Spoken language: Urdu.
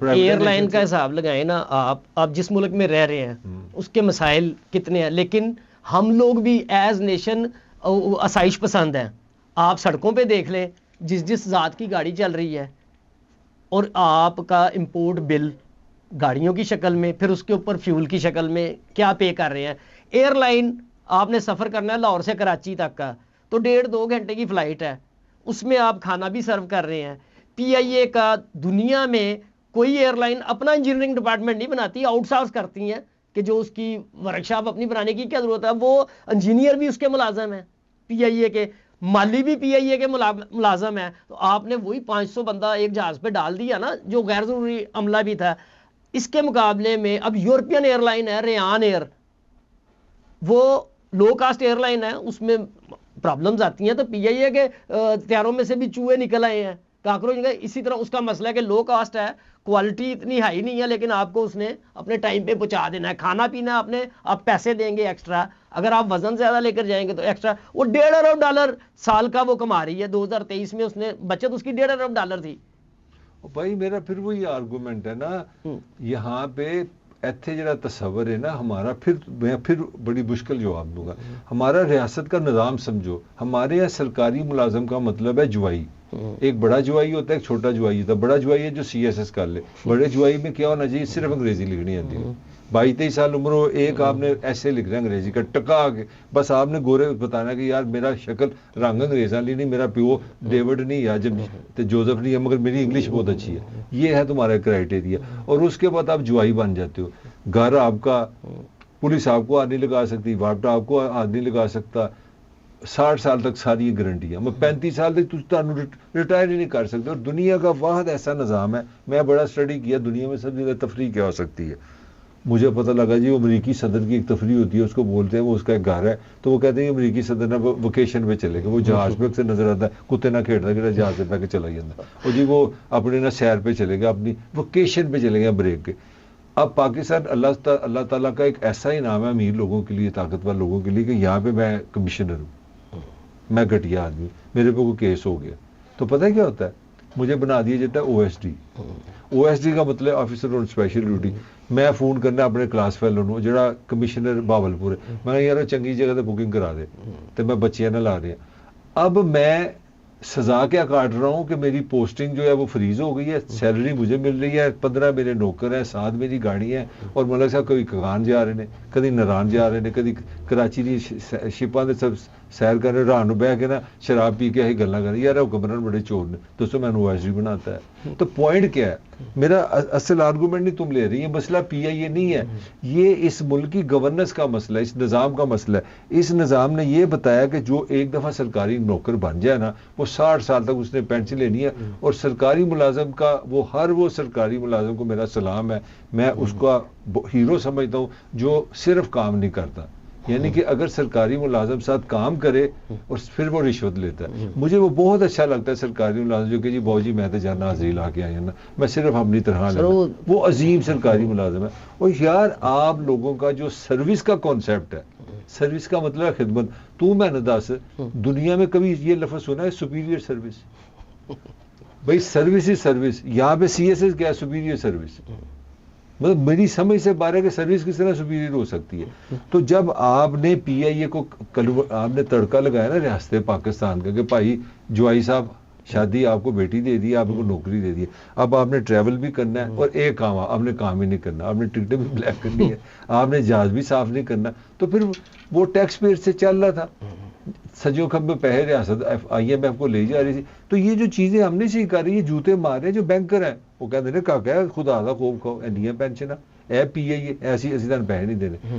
ایئر لائن کا حساب لگائیں نا آپ جس ملک میں رہ رہے ہیں اس کے مسائل کتنے ہیں، لیکن ہم لوگ بھی ایز نیشن آسائش پسند ہیں. آپ سڑکوں پہ دیکھ لیں جس ذات کی گاڑی چل رہی ہے اور آپ کا امپورٹ بل گاڑیوں کی شکل میں، پھر اس کے اوپر فیول کی شکل میں کیا پے کر رہے ہیں. ایئر لائن آپ نے سفر کرنا ہے لاہور سے کراچی تک کا تو 1.5-2 گھنٹے کی فلائٹ ہے، اس میں آپ کھانا بھی سرو کر رہے ہیں. پی آئی اے کا دنیا میں کوئی ایئر لائن اپنا انجینئرنگ ڈپارٹمنٹ نہیں بناتی، آؤٹ سورس کرتی ہیں کہ جو اس کی ورکشاپ اپنی بنانے کی کیا ضرورت ہے. وہ انجینئر بھی اس کے ملازم ہیں، پی آئی اے کے مالی بھی پی آئی اے کے ملازم ہیں. تو آپ نے وہی 500 بندہ ایک جہاز پہ ڈال دیا نا جو غیر ضروری عملہ بھی تھا. اس کے مقابلے میں اب یورپین ایئر لائن ہے ریان ایئر، وہ لو کاسٹ ایئر لائن ہے، اس میں پرابلمز آتی ہیں تو پی آئی اے کے طیاروں میں سے بھی چوہے نکل آئے ہیں، کاکروچ. اسی طرح اس کا مسئلہ ہے کہ لو کاسٹ ہے، کوالٹی اتنی ہائی نہیں ہے، لیکن آپ کو اس نے اپنے ٹائم پہ پہنچا دینا ہے. کھانا پینا آپ پیسے دیں گے ایکسٹرا، اگر آپ وزن زیادہ لے کر جائیں گے تو ایکسٹرا. وہ $1.5 ارب سال کا وہ کما رہی ہے، 2023 میں اس نے بچت اس کی $1.5 ارب تھی. بھائی میرا پھر وہی آرگومنٹ ہے نا، یہاں پہ ایتھے جڑا تصور ہے نا ہمارا، میں پھر بڑی مشکل جواب دوں گا. ہمارا ریاست کا نظام سمجھو، ہمارے یہاں سرکاری ملازم کا مطلب ہے جوائی. ایک بڑا جوائی ہوتا ہے، ایک چھوٹا جوائی ہوتا ہے. بڑا جوائی ہے جو سی ایس ایس کر لے. بڑے جوائی میں کیا ہونا چاہیے؟ صرف انگریزی لکھنی آتی ہے. 22-23 سال عمر ہو، ایک آپ نے ایسے لکھنا ہے انگریزی کا ٹکا کے، بس آپ نے گورے بتانا کہ یار میرا شکل رنگ انگریزاں لی نہیں، میرا پیو ڈیوڈ نہیں یا جوزف نہیں ہے، مگر میری انگلش بہت اچھی ہے. یہ ہے تمہارا کرائٹیریا. اور اس کے بعد آپ جوائی بن جاتے ہو. گھر آپ کا، پولیس آپ کو ہاتھ نہیں لگا سکتی، واپٹا آپ کو ہاتھ نہیں لگا سکتا. 60 سال تک ساری یہ گارنٹی ہے. میں 35 سال تک ریٹائر ہی نہیں کر سکتے. اور دنیا کا واحد ایسا نظام ہے، میں بڑا اسٹڈی کیا دنیا میں سب سے زیادہ تفریح کیا ہو سکتی ہے. مجھے پتہ لگا جی وہ امریکی صدر کی ایک تفریح ہوتی ہے، اس کو بولتے ہیں وہ اس کا ایک گھر ہے، تو وہ کہتے ہیں امریکی صدر نا ویکیشن پہ چلے گا. وہ جہاز پہ سے نظر آتا ہے، کتے نہ کھیڑتا کہ جہاز سے پہ کے چلا جاتا. اور جی وہ اپنے نا سیر پہ چلے گا، اپنی ویکیشن پہ چلے گا بریک کے. اب پاکستان اللہ تعالیٰ کا ایک ایسا انعام ہے امیر لوگوں کے لیے، طاقتور لوگوں کے لیے، کہ یہاں پہ میں کمشنر ہوں، میں گھٹیا آدمی، میرے پہ کوئی کیس ہو گیا تو پتہ کیا ہوتا ہے؟ مجھے بنا دیا جاتا ہے O S D. O S D کا مطلب آفیسر آن اسپیشل ڈیوٹی. میں فون کرنا اپنے کلاس فیلو نو جڑا کمشنر باولپور ہے، میں یار چنگی جگہ تے بکنگ کرا دے تو میں بچیاں نہ لا رہے ہیں. اب میں سزا کیا کاٹ رہا ہوں کہ میری پوسٹنگ جو ہے وہ فریز ہو گئی ہے، سیلری مجھے مل رہی ہے، 15 میرے نوکر ہیں، 7 میری گاڑی ہیں، اور ملک صاحب کبھی کغان جا رہے ہیں، کدی نران جا رہے ہیں، کدی کراچی دی شپاں دے سب سیر کر رہے، رات نو بہ کے نا شراب پی کے ہی گلاں کر رہے. یار حکمران بڑے چور نے، دوستو میں او ایس ڈی بناتا ہے. تو پوائنٹ کیا ہے میرا؟ اصل آرگومنٹ نہیں تم لے رہی ہیں، مسئلہ پی آئی اے نہیں ہے، یہ اس ملک کی گورننس کا مسئلہ ہے، اس نظام کا مسئلہ ہے. اس نظام نے یہ بتایا کہ جو ایک دفعہ سرکاری نوکر بن جائے نا، وہ 60 سال تک اس نے پینشن لینی ہے. اور سرکاری ملازم کا وہ سرکاری ملازم کو میرا سلام ہے، میں اس کا ہیرو سمجھتا ہوں جو صرف کام نہیں کرتا. یعنی کہ اگر سرکاری ملازم ساتھ کام کرے اور پھر وہ رشوت لیتا ہے. مجھے وہ بہت اچھا لگتا ہے سرکاری ملازم جو کہ جی باؤ جی میں تو جانا حاضری لا کے آیا نا، میں صرف اپنی طرح لینا. وہ عظیم سرکاری ملازم ہے. اور یار آپ لوگوں کا جو سروس کا کانسیپٹ ہے، سروس کا مطلب ہے خدمت. تو میں نے دس دنیا میں کبھی یہ لفظ سنا ہے سپیریئر سروس؟ بھائی سروس ہی سروس. یہاں پہ سی ایس ایس کیا ہے؟ Superior service. مطلب میری سمجھ سے باہر ہے کہ سروس کس طرح سپیریئر ہو سکتی ہے. تو جب آپ نے پی آئی اے کو آپ نے تڑکا لگایا نا ریاست پاکستان کا کہ بھائی جوائی صاحب شادی آپ کو بیٹی دے دی، آپ کو نوکری دے دی، اب آپ نے ٹریول بھی کرنا ہے اور ایک کام آپ نے کام ہی نہیں کرنا، آپ نے ٹکٹیں بھی بلیک کرنی ہے، آپ نے جہاز بھی صاف نہیں کرنا. تو پھر وہ ٹیکس پیئر سے چل رہا تھا، سجوں کھمبے پیسے ریاست آئی ایم ایف کو لے جا رہی تھی. تو یہ جو چیزیں ہم نہیں سیکھ کر رہی، یہ جوتے مار رہے ہیں جو بینکر ہیں. وہ کہتے ہیں کہ خدا دا خوب کھاؤ، نہیں ہے پینشن اے پی آئی اے ایسی ایسی پیسے نہیں دینے.